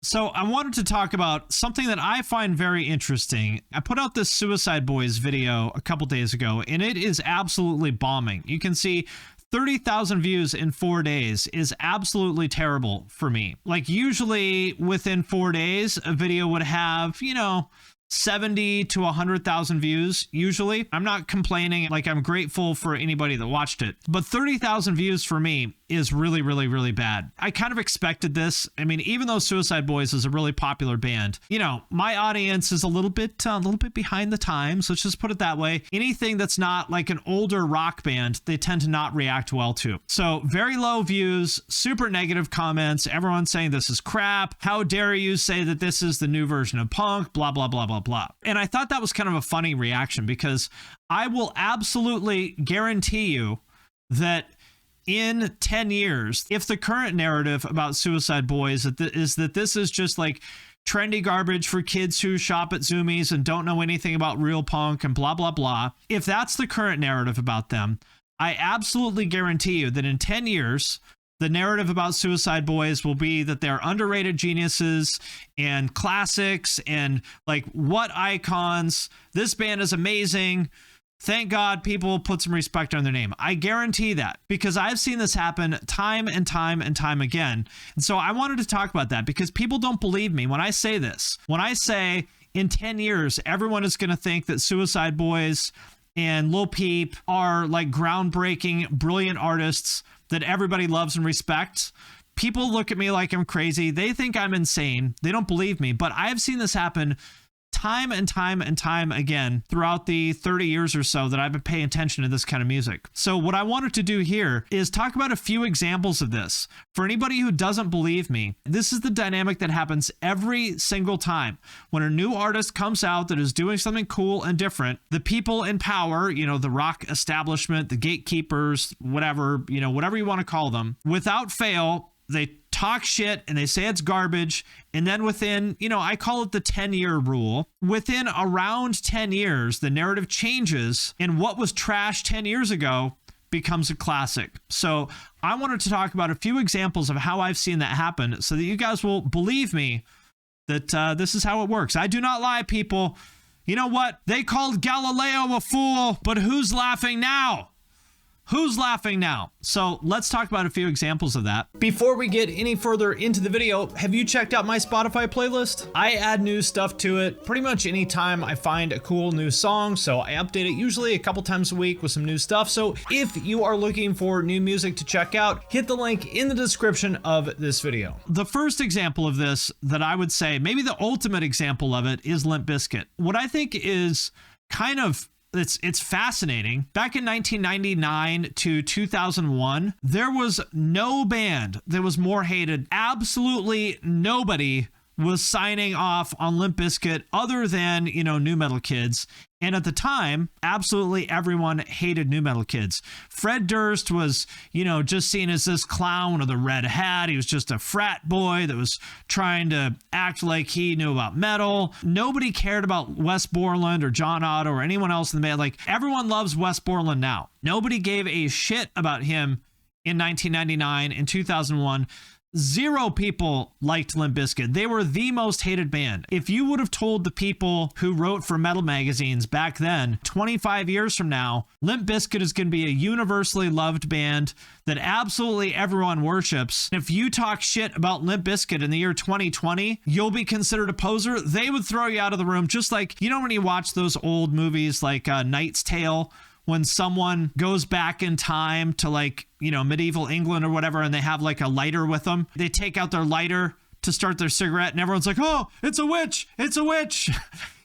So I wanted to talk about something that I find very interesting. I put out this Suicide Boys video a couple days ago, and it is absolutely bombing. You can see 30,000 views in 4 days is absolutely terrible for me. Like, usually within 4 days, a video would have, 70 to 100,000 views usually. I'm not complaining, like, I'm grateful for anybody that watched it, but 30,000 views for me is really, really, really bad. I kind of expected this. I mean, even though Suicide Boys is a really popular band, my audience is a little bit behind the times. Let's just put it that way. Anything that's not like an older rock band, they tend to not react well to. So very low views, super negative comments. Everyone saying this is crap. How dare you say that this is the new version of punk, blah, blah, blah, blah, blah. And I thought that was kind of a funny reaction, because I will absolutely guarantee you that in 10 years, if the current narrative about Suicide Boys is that this is just like trendy garbage for kids who shop at Zoomies and don't know anything about real punk and blah, blah, blah, if that's the current narrative about them, I absolutely guarantee you that in 10 years, the narrative about Suicide Boys will be that they're underrated geniuses and classics and like, what icons. This band is amazing. Thank God people put some respect on their name. I guarantee that, because I've seen this happen time and time and time again. And so I wanted to talk about that, because people don't believe me when I say this. When I say in 10 years, everyone is going to think that Suicide Boys and Lil Peep are like groundbreaking, brilliant artists that everybody loves and respects. People look at me like I'm crazy. They think I'm insane. They don't believe me, but I've seen this happen time and time and time again throughout the 30 years or so that I've been paying attention to this kind of music. So what I wanted to do here is talk about a few examples of this. For anybody who doesn't believe me, this is the dynamic that happens every single time. When a new artist comes out that is doing something cool and different, the people in power, the rock establishment, the gatekeepers, whatever you want to call them, without fail, they talk shit and they say it's garbage. And then within, I call it the 10-year rule. Within around 10 years, the narrative changes, and what was trash 10 years ago becomes a classic. So I wanted to talk about a few examples of how I've seen that happen, so that you guys will believe me that this is how it works. I do not lie, people. You know what? They called Galileo a fool, but who's laughing now? Who's laughing now? So let's talk about a few examples of that. Before we get any further into the video, have you checked out my Spotify playlist? I add new stuff to it pretty much anytime I find a cool new song, so I update it usually a couple times a week with some new stuff. So if you are looking for new music to check out, hit the link in the description of this video. The first example of this that I would say, maybe the ultimate example of it, is Limp Bizkit. What I think is kind of it's fascinating. Back in 1999 to 2001, there was no band that was more hated. Absolutely nobody was signing off on Limp Bizkit other than, nu metal kids. And at the time, absolutely everyone hated nu metal kids. Fred Durst was, just seen as this clown with a red hat. He was just a frat boy that was trying to act like he knew about metal. Nobody cared about Wes Borland or John Otto or anyone else in the band. Like, everyone loves Wes Borland now. Nobody gave a shit about him in 1999 and 2001. Zero people liked Limp Bizkit. They were the most hated band. If you would have told the people who wrote for metal magazines back then, 25 years from now, Limp Bizkit is going to be a universally loved band that absolutely everyone worships, if you talk shit about Limp Bizkit in the year 2020, you'll be considered a poser. They would throw you out of the room, just like, when you watch those old movies like Knight's Tale, when someone goes back in time to medieval England or whatever, and they have like a lighter with them. They take out their lighter to start their cigarette, and everyone's like, oh, it's a witch, it's a witch,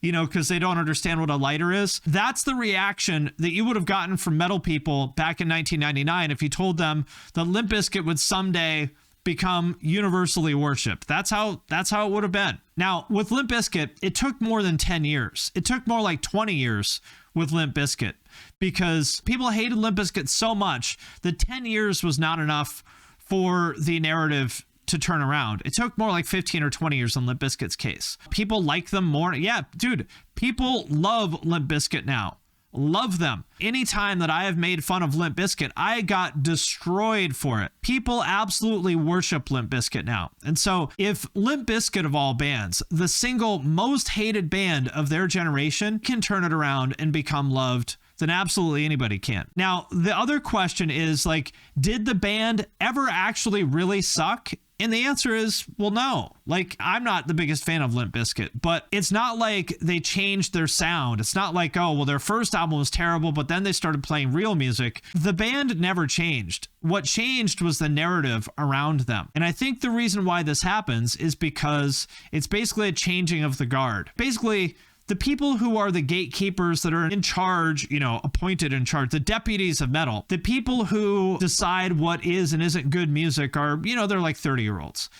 because they don't understand what a lighter is. That's the reaction that you would have gotten from metal people back in 1999 if you told them that Limp Bizkit would someday become universally worshipped. That's how it would have been. Now, with Limp Bizkit, it took more than 10 years. It took more like 20 years with Limp Bizkit, because people hated Limp Bizkit so much that 10 years was not enough for the narrative to turn around. It took more like 15 or 20 years in Limp Bizkit's case. People like them more. Yeah, dude, people love Limp Bizkit now. love them. Anytime that I have made fun of Limp Bizkit, I got destroyed for it. People absolutely worship Limp Bizkit now. And so if Limp Bizkit of all bands, the single most hated band of their generation, can turn it around and become loved, then absolutely anybody can. Now, the other question is, like, did the band ever actually really suck? And the answer is, well, no. Like, I'm not the biggest fan of Limp Bizkit, but it's not like they changed their sound. It's not like, oh, well, their first album was terrible, but then they started playing real music. The band never changed. What changed was the narrative around them. And I think the reason why this happens is because it's basically a changing of the guard. Basically, the people who are the gatekeepers that are in charge, appointed in charge, the deputies of metal, the people who decide what is and isn't good music are, they're like 30-year-olds.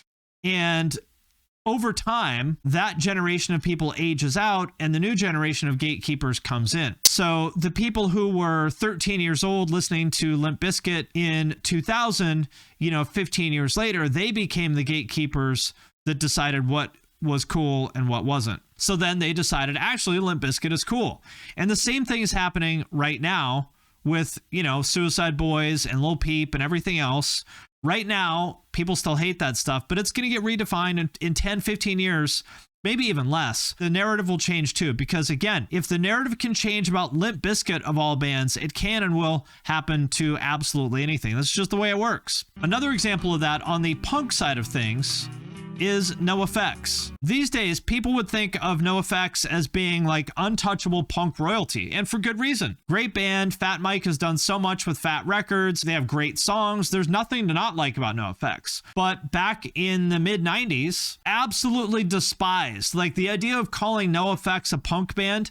And over time, that generation of people ages out and the new generation of gatekeepers comes in. So the people who were 13 years old listening to Limp Bizkit in 2000, 15 years later, they became the gatekeepers that decided what was cool and what wasn't. So then they decided, actually, Limp Bizkit is cool. And the same thing is happening right now with, Suicide Boys and Lil Peep and everything else. Right now, people still hate that stuff, but it's going to get redefined in 10, 15 years, maybe even less. The narrative will change too, because again, if the narrative can change about Limp Bizkit of all bands, it can and will happen to absolutely anything. That's just the way it works. Another example of that on the punk side of things is NOFX. These days, people would think of NOFX as being like untouchable punk royalty, and for good reason. Great band. Fat Mike has done so much with Fat Records. They have great songs. There's nothing to not like about NOFX. But back in the mid-90s, absolutely despised. Like, the idea of calling NOFX a punk band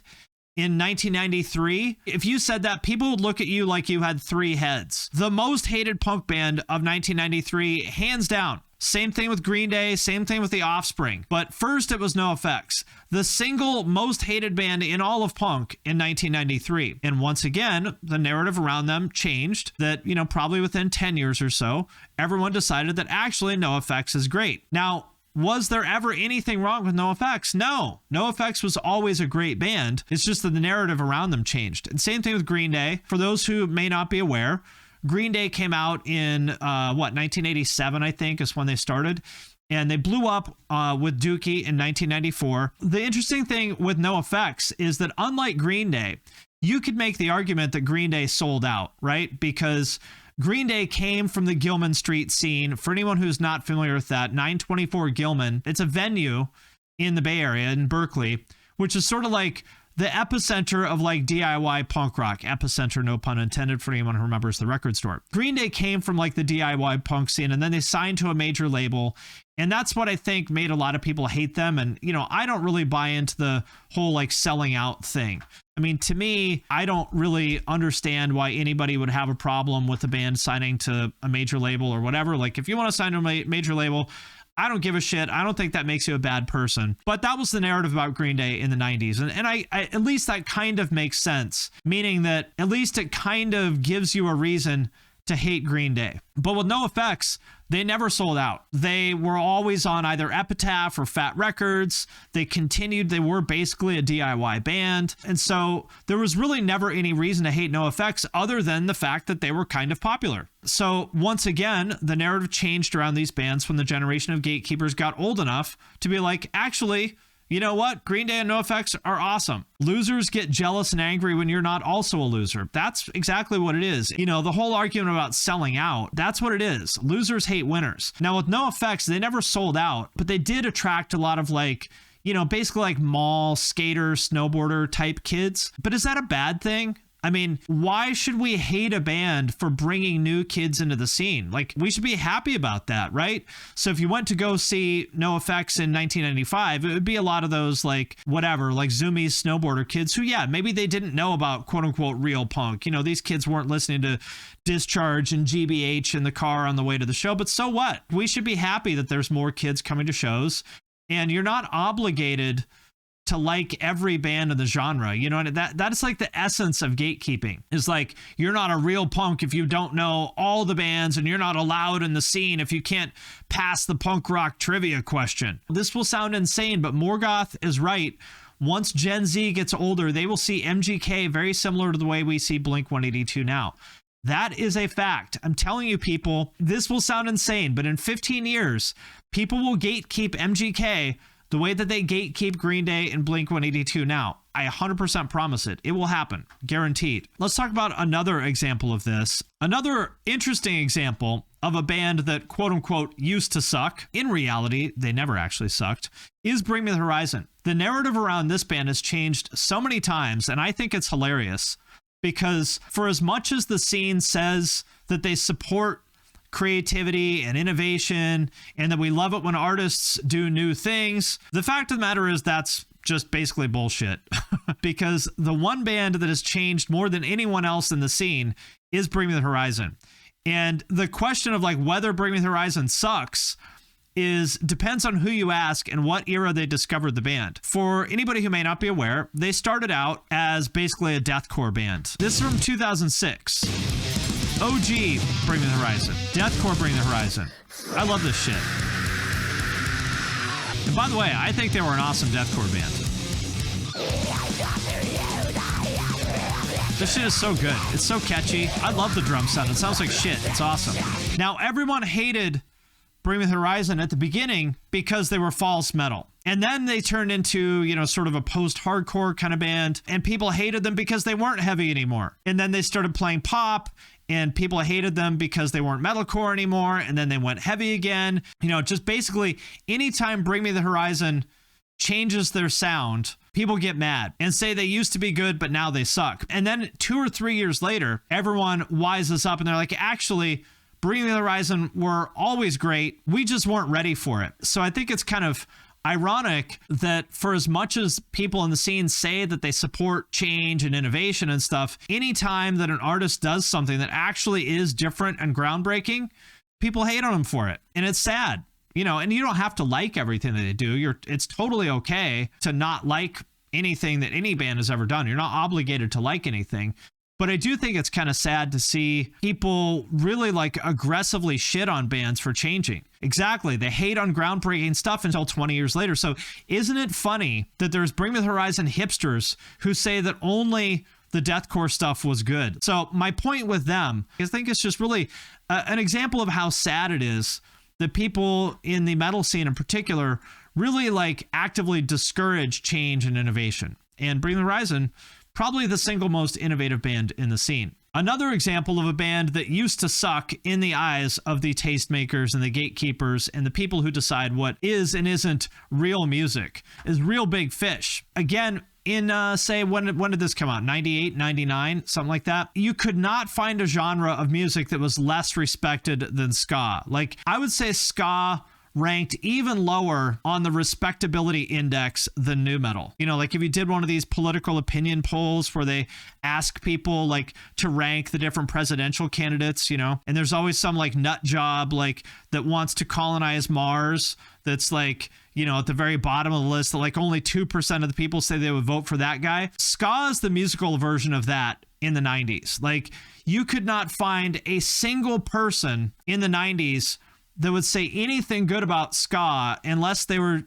in 1993, if you said that, people would look at you like you had three heads. The most hated punk band of 1993, hands down. Same thing with Green Day, same thing with The Offspring. But first it was NOFX, the single most hated band in all of punk in 1993. And once again, the narrative around them changed that, probably within 10 years or so, everyone decided that actually NOFX is great. Now, was there ever anything wrong with NOFX? No. NOFX was always a great band. It's just that the narrative around them changed. And same thing with Green Day. For those who may not be aware, Green Day came out in, 1987, I think, is when they started. And they blew up with Dookie in 1994. The interesting thing with NOFX is that unlike Green Day, you could make the argument that Green Day sold out, right? Because Green Day came from the Gilman Street scene. For anyone who's not familiar with that, 924 Gilman, it's a venue in the Bay Area in Berkeley, which is sort of like the epicenter of like DIY punk rock. Epicenter, no pun intended, for anyone who remembers the record store. Green Day came from like the DIY punk scene, and then they signed to a major label. And that's what I think made a lot of people hate them. And, I don't really buy into the whole like selling out thing. I mean, to me, I don't really understand why anybody would have a problem with a band signing to a major label or whatever. Like, if you want to sign to a major label, I don't give a shit. I don't think that makes you a bad person. But that was the narrative about Green Day in the 90s. And I at least that kind of makes sense, meaning that at least it kind of gives you a reason to hate Green Day. But with NOFX, they never sold out. They were always on either Epitaph or Fat Records. They were basically a DIY band. And so there was really never any reason to hate NOFX other than the fact that they were kind of popular. So once again, the narrative changed around these bands when the generation of gatekeepers got old enough to be like, actually, you know what? Green Day and NOFX are awesome. Losers get jealous and angry when you're not also a loser. That's exactly what it is. The whole argument about selling out, that's what it is. Losers hate winners. Now with NOFX, they never sold out, but they did attract a lot of basically like mall, skater, snowboarder type kids. But is that a bad thing? I mean, why should we hate a band for bringing new kids into the scene? Like, we should be happy about that, right? So if you went to go see NOFX in 1995, it would be a lot of those like Zoomies snowboarder kids who, maybe they didn't know about quote unquote real punk. These kids weren't listening to Discharge and GBH in the car on the way to the show, but so what? We should be happy that there's more kids coming to shows, and you're not obligated to like every band in the genre. And that's like the essence of gatekeeping, is like, you're not a real punk if you don't know all the bands, and you're not allowed in the scene if you can't pass the punk rock trivia question. This will sound insane, but Morgoth is right once Gen Z gets older, they will see MGK very similar to the way we see Blink-182 now. That is a fact. I'm telling you, people, this will sound insane, but in 15 years, people will gatekeep MGK the way that they gatekeep Green Day and Blink-182 now. I 100% promise it. It will happen. Guaranteed. Let's talk about another example of this. Another interesting example of a band that quote unquote used to suck. In reality, they never actually sucked, is Bring Me the Horizon. The narrative around this band has changed so many times, and I think it's hilarious because for as much as the scene says that they support creativity and innovation and that we love it when artists do new things, the fact of the matter is that's just basically bullshit. Because the one band that has changed more than anyone else in the scene is Bring Me the Horizon. And the question of like whether Bring Me the Horizon sucks depends on who you ask and what era they discovered the band. For anybody who may not be aware, they started out as basically a deathcore band. This is from 2006. OG Bring Me the Horizon. Deathcore Bring Me the Horizon. I love this shit. And by the way, I think they were an awesome deathcore band. This shit is so good. It's so catchy. I love the drum sound. It sounds like shit. It's awesome. Now, everyone hated Bring Me the Horizon at the beginning because they were false metal. And then they turned into, sort of a post-hardcore kind of band, and people hated them because they weren't heavy anymore. And then they started playing pop, and people hated them because they weren't metalcore anymore, and then they went heavy again. Just basically anytime Bring Me the Horizon changes their sound, people get mad and say they used to be good, but now they suck. And then 2 or 3 years later, everyone wises up and they're like, actually, Bring Me the Horizon were always great. We just weren't ready for it. So I think it's kind of ironic that for as much as people in the scene say that they support change and innovation and stuff, anytime that an artist does something that actually is different and groundbreaking, people hate on them for it. And it's sad, and you don't have to like everything that they do. It's totally okay to not like anything that any band has ever done. You're not obligated to like anything. But I do think it's kind of sad to see people really aggressively shit on bands for changing. Exactly. They hate on groundbreaking stuff until 20 years later. So isn't it funny that there's Bring Me the Horizon hipsters who say that only the deathcore stuff was good? So my point with them, I think it's just really an example of how sad it is that people in the metal scene in particular really actively discourage change and innovation. And Bring Me the Horizon, probably the single most innovative band in the scene. Another example of a band that used to suck in the eyes of the tastemakers and the gatekeepers and the people who decide what is and isn't real music is Real Big Fish. Again, in when did this come out? 98, 99, something like that. You could not find a genre of music that was less respected than ska. I would say ska ranked even lower on the respectability index than nu metal. If you did one of these political opinion polls where they ask people to rank the different presidential candidates, and there's always some nut job that wants to colonize Mars that's at the very bottom of the list that only 2% of the people say they would vote for that guy. Ska is the musical version of that in the 90s. You could not find a single person in the 90s that would say anything good about ska unless they were,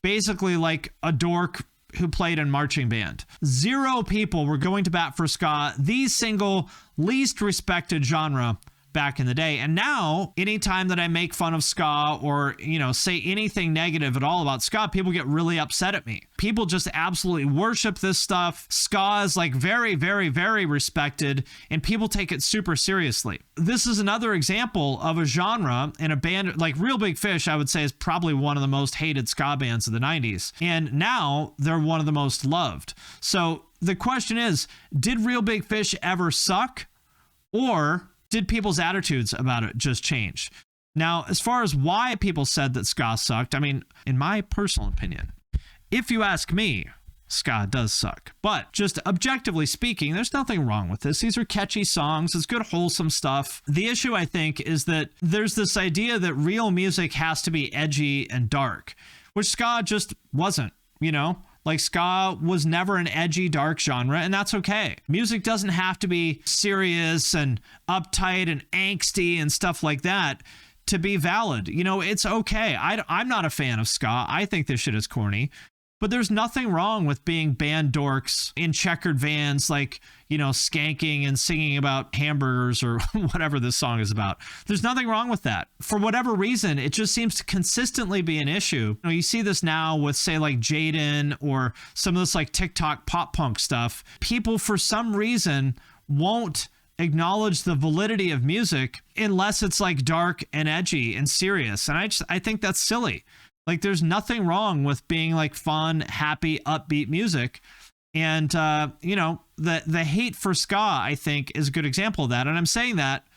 basically a dork who played in marching band. 0 people were going to bat for ska, the single least respected genre back in the day. And now, anytime that I make fun of ska or, say anything negative at all about ska, people get really upset at me. People just absolutely worship this stuff. Ska is very, very, very respected, and people take it super seriously. This is another example of a genre and a band Real Big Fish, I would say, is probably one of the most hated ska bands of the 90s. And now they're one of the most loved. So the question is, did Real Big Fish ever suck? Or did people's attitudes about it just change? Now, as far as why people said that ska sucked, in my personal opinion, if you ask me, ska does suck. But just objectively speaking, there's nothing wrong with this. These are catchy songs. It's good, wholesome stuff. The issue, I think, is that there's this idea that real music has to be edgy and dark, which ska just wasn't, ska was never an edgy, dark genre, and that's okay. Music doesn't have to be serious and uptight and angsty and stuff like that to be valid. It's okay. I'm not a fan of ska. I think this shit is corny. But there's nothing wrong with being band dorks in checkered vans, like, you know, skanking and singing about hamburgers or whatever this song is about. There's nothing wrong with that. For whatever reason, it just seems to consistently be an issue. You know, you see this now with, say, like Jaden or some of this like TikTok pop punk stuff. People, for some reason, won't acknowledge the validity of music unless it's like dark and edgy and serious. And I think that's silly. Like, there's nothing wrong with being like fun, happy, upbeat music. And, you know, the hate for ska, I think, is a good example of that. And I'm saying that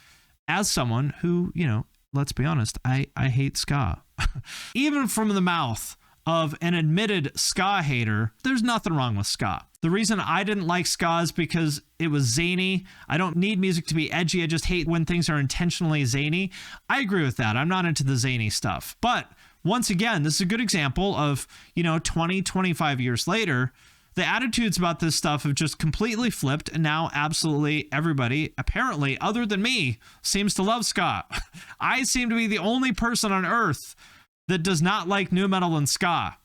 as someone who, you know, let's be honest, I hate ska. Even from the mouth of an admitted ska hater, there's nothing wrong with ska. The reason I didn't like ska is because it was zany. I don't need music to be edgy. I just hate when things are intentionally zany. I agree with that. I'm not into the zany stuff. But once again, this is a good example of, you know, 20, 25 years later, the attitudes about this stuff have just completely flipped. And now absolutely everybody, apparently, other than me, seems to love ska. I seem to be the only person on earth that does not like nu metal and ska.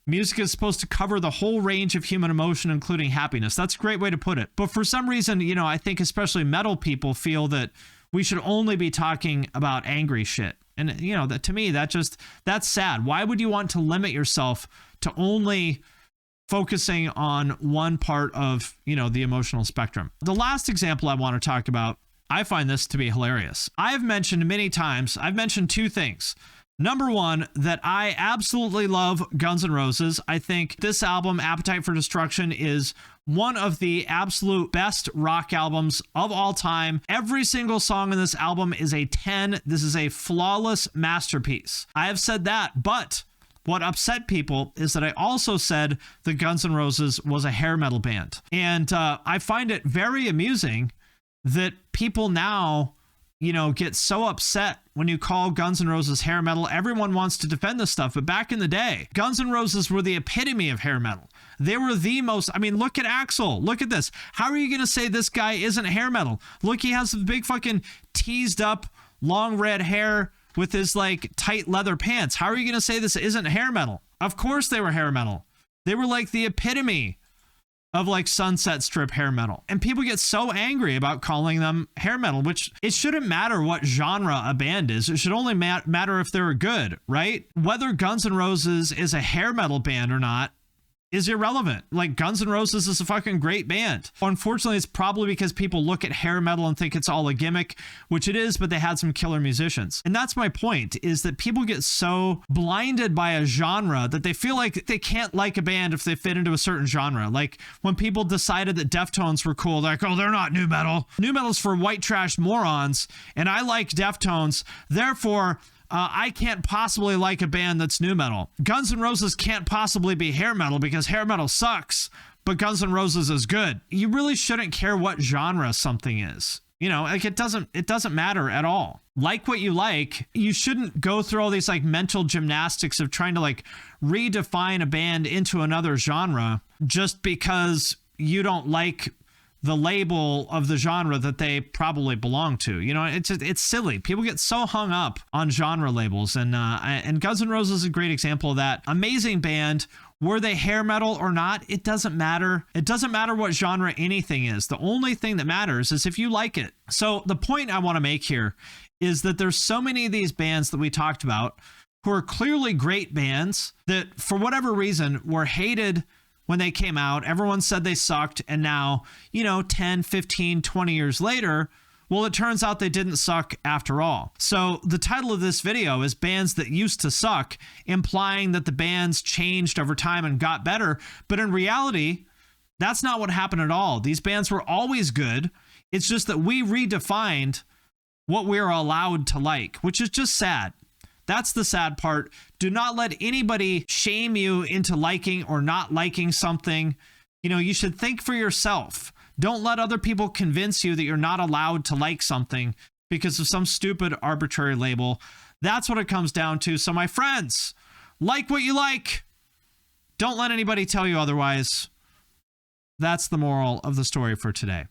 Music is supposed to cover the whole range of human emotion, including happiness. That's a great way to put it. But for some reason, you know, I think especially metal people feel that we should only be talking about angry shit. And, you know, that to me, that's sad. Why would you want to limit yourself to only focusing on one part of, you know, the emotional spectrum? The last example I want to talk about, I find this to be hilarious. I've mentioned many times, I've mentioned two things. Number one, that I absolutely love Guns N' Roses. I think this album, Appetite for Destruction, is one of the absolute best rock albums of all time. Every single song in this album is a 10. This is a flawless masterpiece. I have said that, but what upset people is that I also said that Guns N' Roses was a hair metal band. And I find it very amusing that people now, you know, get so upset when you call Guns N' Roses hair metal. Everyone wants to defend this stuff, but back in the day, Guns N' Roses were the epitome of hair metal. They were the most, I mean, look at Axl. Look at this. How are you going to say this guy isn't hair metal? Look, he has some big fucking teased up long red hair with his like tight leather pants. How are you going to say this isn't hair metal? Of course they were hair metal. They were like the epitome of like Sunset Strip hair metal. And people get so angry about calling them hair metal, which it shouldn't matter what genre a band is. It should only matter if they're good, right? Whether Guns N' Roses is a hair metal band or not is irrelevant. Like, Guns N' Roses is a fucking great band. Unfortunately, it's probably because people look at hair metal and think it's all a gimmick, which it is, but they had some killer musicians. And that's my point, is that people get so blinded by a genre that they feel like they can't like a band if they fit into a certain genre. Like, when people decided that Deftones were cool, they're like, oh, they're not nu metal. Nu metal's for white trash morons, and I like Deftones, therefore I can't possibly like a band that's nu metal. Guns N' Roses can't possibly be hair metal because hair metal sucks, but Guns N' Roses is good. You really shouldn't care what genre something is. You know, like, it doesn't matter at all. Like what you like. You shouldn't go through all these like mental gymnastics of trying to like redefine a band into another genre just because you don't like the label of the genre that they probably belong to. You know, it's silly. People get so hung up on genre labels, and Guns N' Roses is a great example of that. Amazing band. Were they hair metal or not? It doesn't matter. It doesn't matter what genre anything is. The only thing that matters is if you like it. So the point I want to make here is that there's so many of these bands that we talked about who are clearly great bands that for whatever reason were hated when they came out. Everyone said they sucked, and now, you know, 10, 15, 20 years later, well, it turns out they didn't suck after all. So the title of this video is Bands That Used to Suck, implying that the bands changed over time and got better. But in reality, that's not what happened at all. These bands were always good. It's just that we redefined what we're allowed to like, which is just sad. That's the sad part. Do not let anybody shame you into liking or not liking something. You know, you should think for yourself. Don't let other people convince you that you're not allowed to like something because of some stupid arbitrary label. That's what it comes down to. So my friends, like what you like. Don't let anybody tell you otherwise. That's the moral of the story for today.